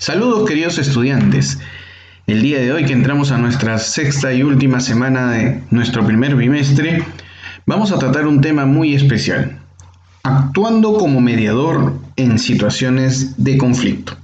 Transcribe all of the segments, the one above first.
Saludos queridos estudiantes. El día de hoy que entramos a nuestra sexta y última semana de nuestro primer bimestre, vamos a tratar un tema muy especial, actuando como mediador en situaciones de conflicto.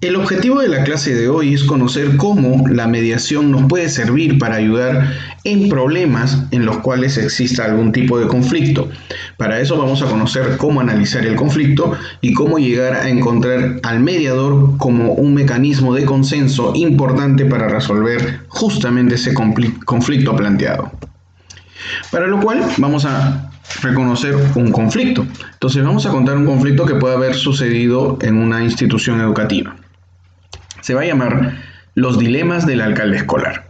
El objetivo de la clase de hoy es conocer cómo la mediación nos puede servir para ayudar en problemas en los cuales exista algún tipo de conflicto. Para eso vamos a conocer cómo analizar el conflicto y cómo llegar a encontrar al mediador como un mecanismo de consenso importante para resolver justamente ese conflicto planteado. Para lo cual vamos a reconocer un conflicto. Entonces vamos a contar un conflicto que puede haber sucedido en una institución educativa. Se va a llamar Los dilemas del alcalde escolar.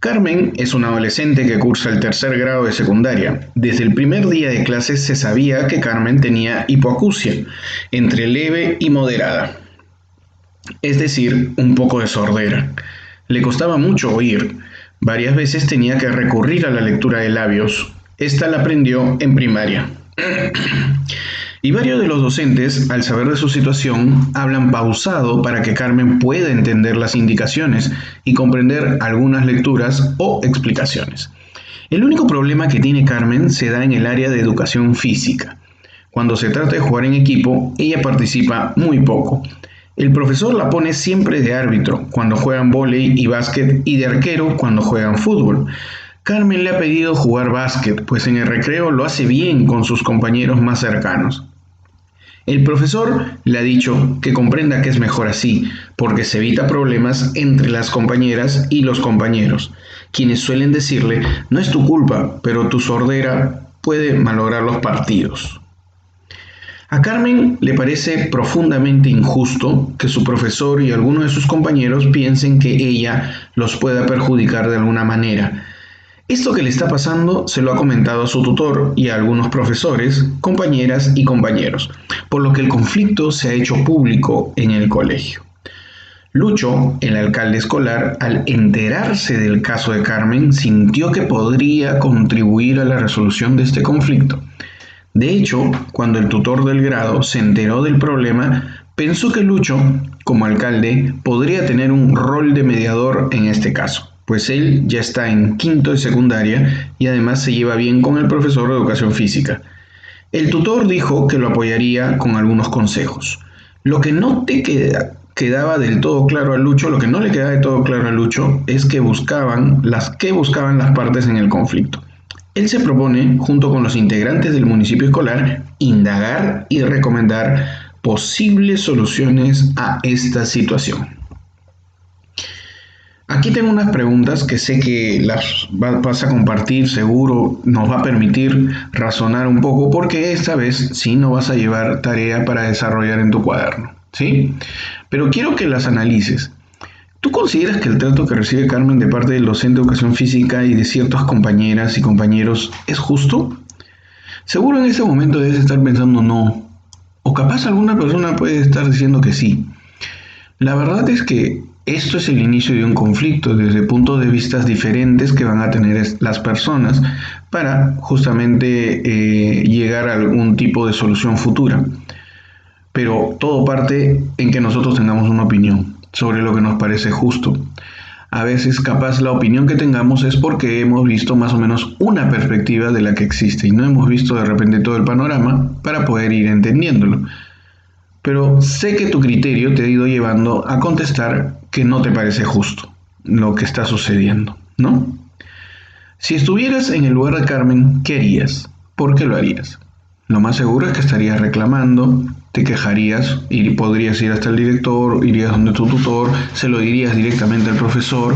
Carmen es una adolescente que cursa el tercer grado de secundaria. Desde el primer día de clases se sabía que Carmen tenía hipoacusia, entre leve y moderada. Es decir, un poco de sordera. Le costaba mucho oír. Varias veces tenía que recurrir a la lectura de labios. Esta la aprendió en primaria. Y varios de los docentes, al saber de su situación, hablan pausado para que Carmen pueda entender las indicaciones y comprender algunas lecturas o explicaciones. El único problema que tiene Carmen se da en el área de educación física. Cuando se trata de jugar en equipo, ella participa muy poco. El profesor la pone siempre de árbitro cuando juegan vóley y básquet y de arquero cuando juegan fútbol. Carmen le ha pedido jugar básquet, pues en el recreo lo hace bien con sus compañeros más cercanos. El profesor le ha dicho que comprenda que es mejor así, porque se evita problemas entre las compañeras y los compañeros, quienes suelen decirle, no es tu culpa, pero tu sordera puede malograr los partidos. A Carmen le parece profundamente injusto que su profesor y algunos de sus compañeros piensen que ella los pueda perjudicar de alguna manera. Esto que le está pasando se lo ha comentado a su tutor y a algunos profesores, compañeras y compañeros, por lo que el conflicto se ha hecho público en el colegio. Lucho, el alcalde escolar, al enterarse del caso de Carmen, sintió que podría contribuir a la resolución de este conflicto. De hecho, cuando el tutor del grado se enteró del problema, pensó que Lucho, como alcalde, podría tener un rol de mediador en este caso, pues él ya está en quinto de secundaria y además se lleva bien con el profesor de educación física. El tutor dijo que lo apoyaría con algunos consejos. Lo que no quedaba del todo claro a Lucho, lo que no le quedaba de todo claro a Lucho es que buscaban las partes en el conflicto. Él se propone, junto con los integrantes del municipio escolar, indagar y recomendar posibles soluciones a esta situación. Aquí tengo unas preguntas que sé que las vas a compartir, seguro nos va a permitir razonar un poco porque esta vez sí no vas a llevar tarea para desarrollar en tu cuaderno, ¿sí? Pero quiero que las analices. ¿Tú consideras que el trato que recibe Carmen de parte del docente de educación física y de ciertas compañeras y compañeros es justo? Seguro en este momento debes estar pensando no, o capaz alguna persona puede estar diciendo que sí. La verdad es que esto es el inicio de un conflicto desde puntos de vista diferentes que van a tener las personas para justamente llegar a algún tipo de solución futura. Pero todo parte en que nosotros tengamos una opinión sobre lo que nos parece justo. A veces capaz la opinión que tengamos es porque hemos visto más o menos una perspectiva de la que existe y no hemos visto de repente todo el panorama para poder ir entendiéndolo. Pero sé que tu criterio te ha ido llevando a contestar que no te parece justo lo que está sucediendo, ¿no? Si estuvieras en el lugar de Carmen, ¿qué harías? ¿Por qué lo harías? Lo más seguro es que estarías reclamando, te quejarías y podrías ir hasta el director, irías donde tu tutor, se lo dirías directamente al profesor,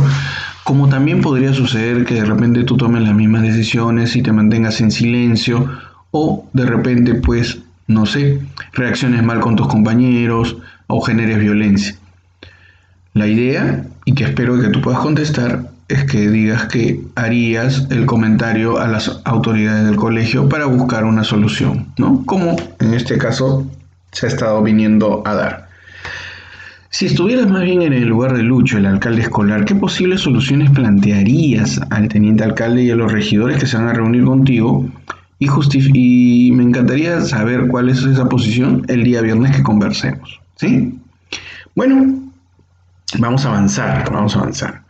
como también podría suceder que de repente tú tomes las mismas decisiones y te mantengas en silencio o de repente pues no sé, reacciones mal con tus compañeros o generes violencia. La idea, y que espero que tú puedas contestar, es que digas que harías el comentario a las autoridades del colegio para buscar una solución, ¿no? Como en este caso se ha estado viniendo a dar. Si estuvieras más bien en el lugar de Lucho, el alcalde escolar, ¿qué posibles soluciones plantearías al teniente alcalde y a los regidores que se van a reunir contigo? Y me encantaría saber cuál es esa posición el día viernes que conversemos, ¿sí? Bueno, Vamos a avanzar.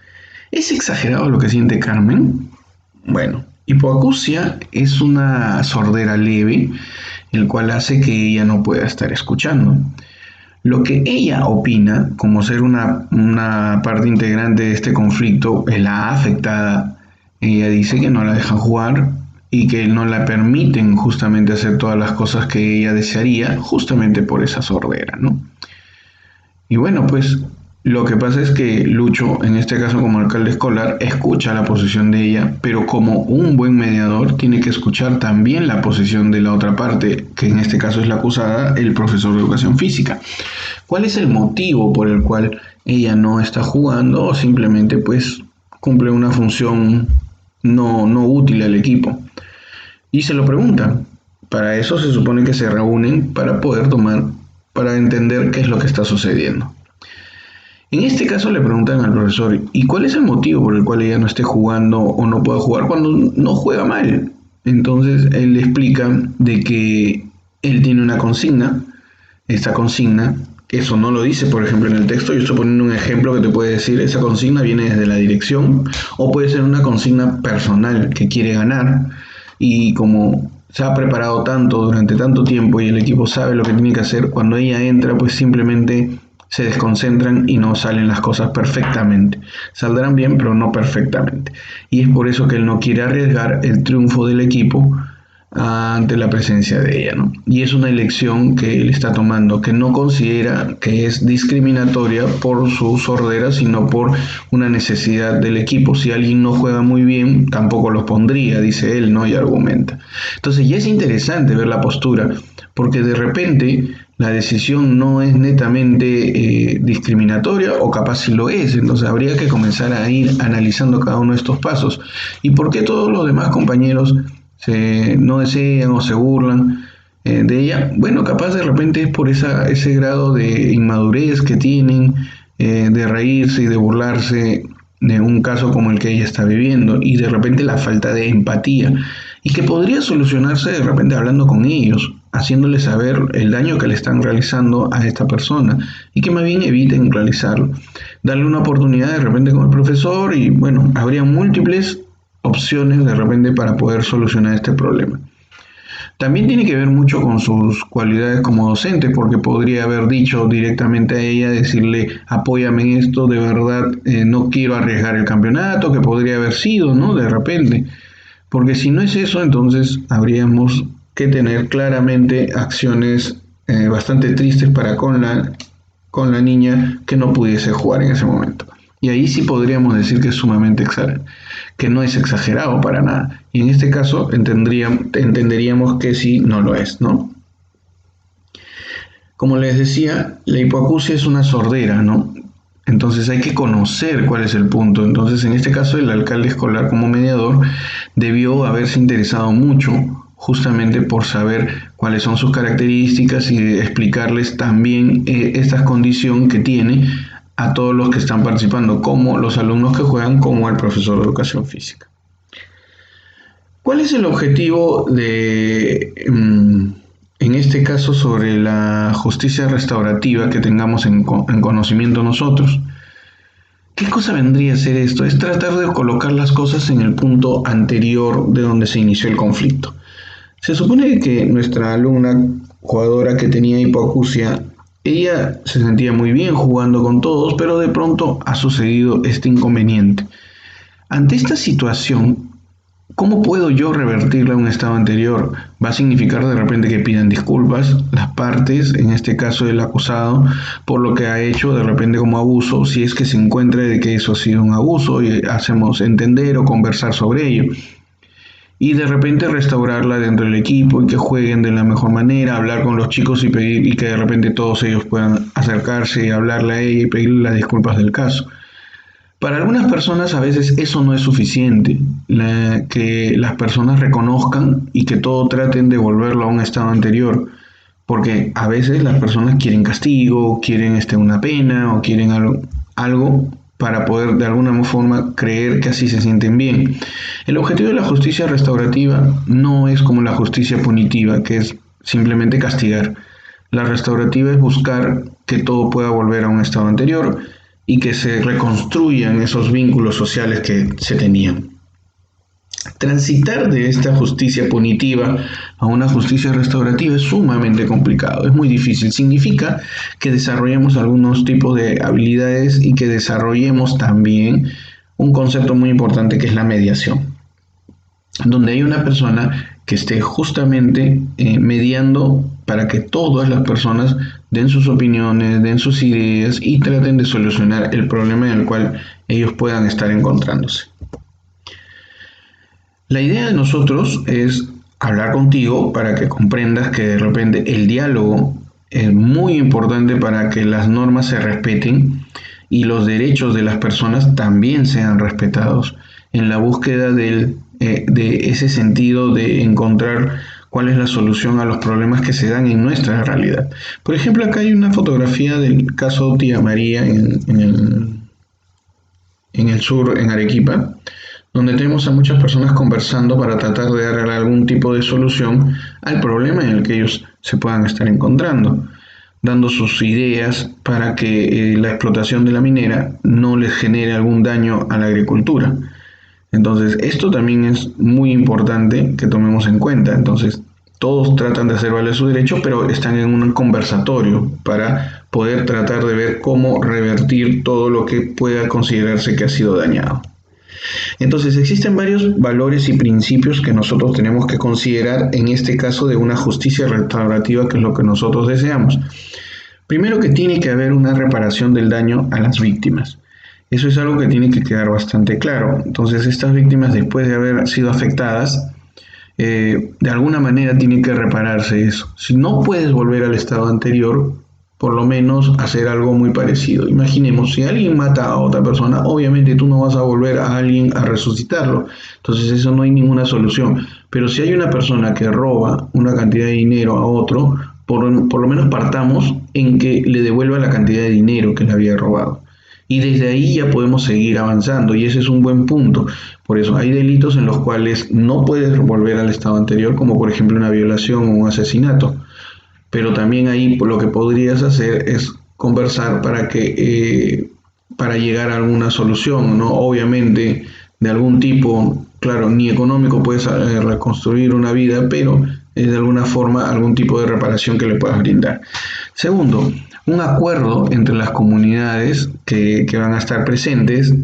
¿Es exagerado lo que siente Carmen? Bueno, hipoacusia es una sordera leve, el cual hace que ella no pueda estar escuchando. Lo que ella opina, como ser una parte integrante de este conflicto, es la afectada. Ella dice que no la dejan jugar y que no la permiten justamente hacer todas las cosas que ella desearía, justamente por esa sordera, ¿no? Y bueno, pues lo que pasa es que Lucho, en este caso como alcalde escolar, escucha la posición de ella, pero como un buen mediador tiene que escuchar también la posición de la otra parte, que en este caso es la acusada, el profesor de educación física. ¿Cuál es el motivo por el cual ella no está jugando o simplemente pues cumple una función no útil al equipo? Y se lo preguntan. Para eso se supone que se reúnen para entender qué es lo que está sucediendo. En este caso le preguntan al profesor, ¿y cuál es el motivo por el cual ella no esté jugando o no pueda jugar cuando no juega mal? Entonces él le explica de que él tiene una consigna, esta consigna, eso no lo dice por ejemplo en el texto, yo estoy poniendo un ejemplo que te puede decir, esa consigna viene desde la dirección o puede ser una consigna personal que quiere ganar y como se ha preparado tanto durante tanto tiempo y el equipo sabe lo que tiene que hacer, cuando ella entra pues simplemente se desconcentran y no salen las cosas perfectamente. Saldrán bien, pero no perfectamente. Y es por eso que él no quiere arriesgar el triunfo del equipo ante la presencia de ella, ¿no? Y es una elección que él está tomando, que no considera que es discriminatoria por su sordera, sino por una necesidad del equipo. Si alguien no juega muy bien, tampoco los pondría, dice él, ¿no? Y argumenta. Entonces ya es interesante ver la postura, porque de repente la decisión no es netamente discriminatoria o capaz si lo es, entonces habría que comenzar a ir analizando cada uno de estos pasos. ¿Y por qué todos los demás compañeros no desean o se burlan de ella? Bueno, capaz de repente es por ese grado de inmadurez que tienen, de reírse y de burlarse de un caso como el que ella está viviendo y de repente la falta de empatía y que podría solucionarse de repente hablando con ellos, haciéndoles saber el daño que le están realizando a esta persona y que más bien eviten realizarlo. Darle una oportunidad de repente con el profesor y bueno, habría múltiples opciones de repente para poder solucionar este problema. También tiene que ver mucho con sus cualidades como docente, porque podría haber dicho directamente a ella, decirle, apóyame en esto, de verdad no quiero arriesgar el campeonato, que podría haber sido, ¿no? De repente. Porque si no es eso, entonces habríamos que tener claramente acciones bastante tristes para con la niña que no pudiese jugar en ese momento. Y ahí sí podríamos decir que es sumamente que no es exagerado para nada. Y en este caso entenderíamos que sí no lo es, ¿no? Como les decía, la hipoacusia es una sordera, ¿no? Entonces hay que conocer cuál es el punto. Entonces, en este caso, el alcalde escolar como mediador debió haberse interesado mucho justamente por saber cuáles son sus características y explicarles también esta condición que tiene a todos los que están participando, como los alumnos que juegan, como el profesor de educación física. ¿Cuál es el objetivo en este caso, sobre la justicia restaurativa que tengamos en conocimiento nosotros? ¿Qué cosa vendría a ser esto? Es tratar de colocar las cosas en el punto anterior de donde se inició el conflicto. Se supone que nuestra alumna jugadora que tenía hipoacusia, ella se sentía muy bien jugando con todos, pero de pronto ha sucedido este inconveniente. Ante esta situación, ¿cómo puedo yo revertirla a un estado anterior? Va a significar de repente que pidan disculpas las partes, en este caso el acusado, por lo que ha hecho de repente como abuso, si es que se encuentra de que eso ha sido un abuso y hacemos entender o conversar sobre ello. Y de repente restaurarla dentro del equipo y que jueguen de la mejor manera, hablar con los chicos y pedir y que de repente todos ellos puedan acercarse y hablarle a ella y pedirle las disculpas del caso. Para algunas personas a veces eso no es suficiente, que las personas reconozcan y que todo traten de volverlo a un estado anterior, porque a veces las personas quieren castigo, quieren una pena o quieren algo para poder de alguna forma creer que así se sienten bien. El objetivo de la justicia restaurativa no es como la justicia punitiva, que es simplemente castigar. La restaurativa es buscar que todo pueda volver a un estado anterior y que se reconstruyan esos vínculos sociales que se tenían. Transitar de esta justicia punitiva a una justicia restaurativa es sumamente complicado, es muy difícil. Significa que desarrollemos algunos tipos de habilidades y que desarrollemos también un concepto muy importante que es la mediación, donde hay una persona que esté justamente mediando para que todas las personas den sus opiniones, den sus ideas y traten de solucionar el problema en el cual ellos puedan estar encontrándose. La idea de nosotros es hablar contigo para que comprendas que de repente el diálogo es muy importante para que las normas se respeten y los derechos de las personas también sean respetados en la búsqueda de ese sentido de encontrar cuál es la solución a los problemas que se dan en nuestra realidad. Por ejemplo, acá hay una fotografía del caso Tía María en el sur, en Arequipa, donde tenemos a muchas personas conversando para tratar de dar algún tipo de solución al problema en el que ellos se puedan estar encontrando, dando sus ideas para que la explotación de la minera no les genere algún daño a la agricultura. Entonces, esto también es muy importante que tomemos en cuenta. Entonces, todos tratan de hacer valer su derecho, pero están en un conversatorio para poder tratar de ver cómo revertir todo lo que pueda considerarse que ha sido dañado. Entonces, existen varios valores y principios que nosotros tenemos que considerar en este caso de una justicia restaurativa, que es lo que nosotros deseamos. Primero, que tiene que haber una reparación del daño a las víctimas. Eso es algo que tiene que quedar bastante claro. Entonces, estas víctimas, después de haber sido afectadas, de alguna manera tiene que repararse eso. Si no puedes volver al estado anterior, por lo menos hacer algo muy parecido. Imaginemos, si alguien mata a otra persona, obviamente tú no vas a volver a alguien a resucitarlo. Entonces eso no hay ninguna solución. Pero si hay una persona que roba una cantidad de dinero a otro, por lo menos partamos en que le devuelva la cantidad de dinero que le había robado. Y desde ahí ya podemos seguir avanzando y ese es un buen punto. Por eso hay delitos en los cuales no puedes volver al estado anterior, como por ejemplo una violación o un asesinato. Pero también ahí lo que podrías hacer es conversar para llegar a alguna solución, ¿no? Obviamente de algún tipo, claro, ni económico puedes reconstruir una vida, pero es de alguna forma algún tipo de reparación que le puedas brindar. Segundo, un acuerdo entre las comunidades que van a estar presentes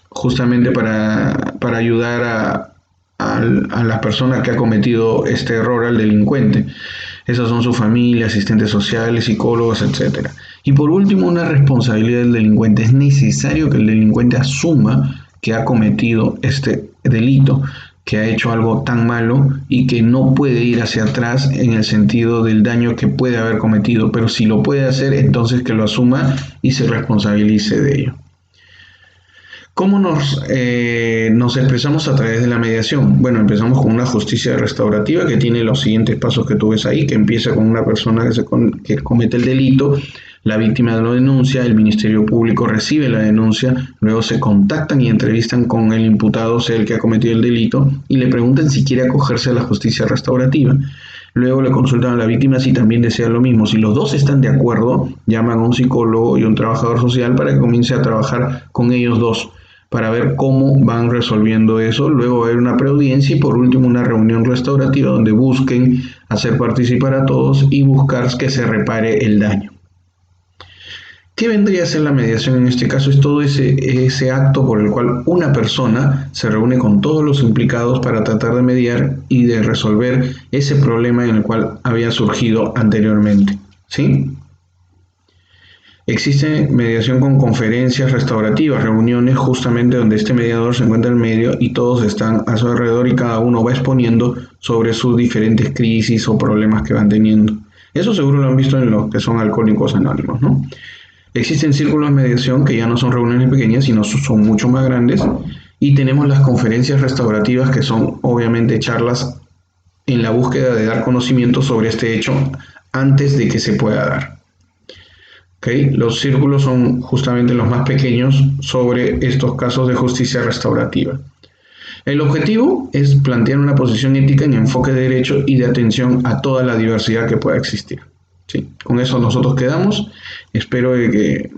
justamente para ayudar a la persona que ha cometido este error, al delincuente. Esas son su familia, asistentes sociales, psicólogos, etc. Y por último, una responsabilidad del delincuente. Es necesario que el delincuente asuma que ha cometido este delito, que ha hecho algo tan malo y que no puede ir hacia atrás en el sentido del daño que puede haber cometido, pero si lo puede hacer, entonces que lo asuma y se responsabilice de ello. ¿Cómo nos expresamos a través de la mediación? Bueno, empezamos con una justicia restaurativa que tiene los siguientes pasos que tú ves ahí, que empieza con una persona que comete el delito, la víctima lo denuncia, el Ministerio Público recibe la denuncia, luego se contactan y entrevistan con el imputado, sea el que ha cometido el delito, y le preguntan si quiere acogerse a la justicia restaurativa. Luego le consultan a la víctima si también desea lo mismo. Si los dos están de acuerdo, llaman a un psicólogo y un trabajador social para que comience a trabajar con ellos dos, para ver cómo van resolviendo eso. Luego va a haber una preaudiencia y por último una reunión restaurativa donde busquen hacer participar a todos y buscar que se repare el daño. ¿Qué vendría a ser la mediación en este caso? Es todo ese acto por el cual una persona se reúne con todos los implicados para tratar de mediar y de resolver ese problema en el cual había surgido anteriormente, ¿sí? Existe mediación con conferencias restaurativas, reuniones justamente donde este mediador se encuentra en medio y todos están a su alrededor y cada uno va exponiendo sobre sus diferentes crisis o problemas que van teniendo. Eso seguro lo han visto en los que son alcohólicos anónimos, ¿no? Existen círculos de mediación que ya no son reuniones pequeñas, sino son mucho más grandes. Y tenemos las conferencias restaurativas, que son obviamente charlas en la búsqueda de dar conocimiento sobre este hecho antes de que se pueda dar. ¿Okay? Los círculos son justamente los más pequeños sobre estos casos de justicia restaurativa. El objetivo es plantear una posición ética en enfoque de derecho y de atención a toda la diversidad que pueda existir. Sí, con eso nosotros quedamos. Espero que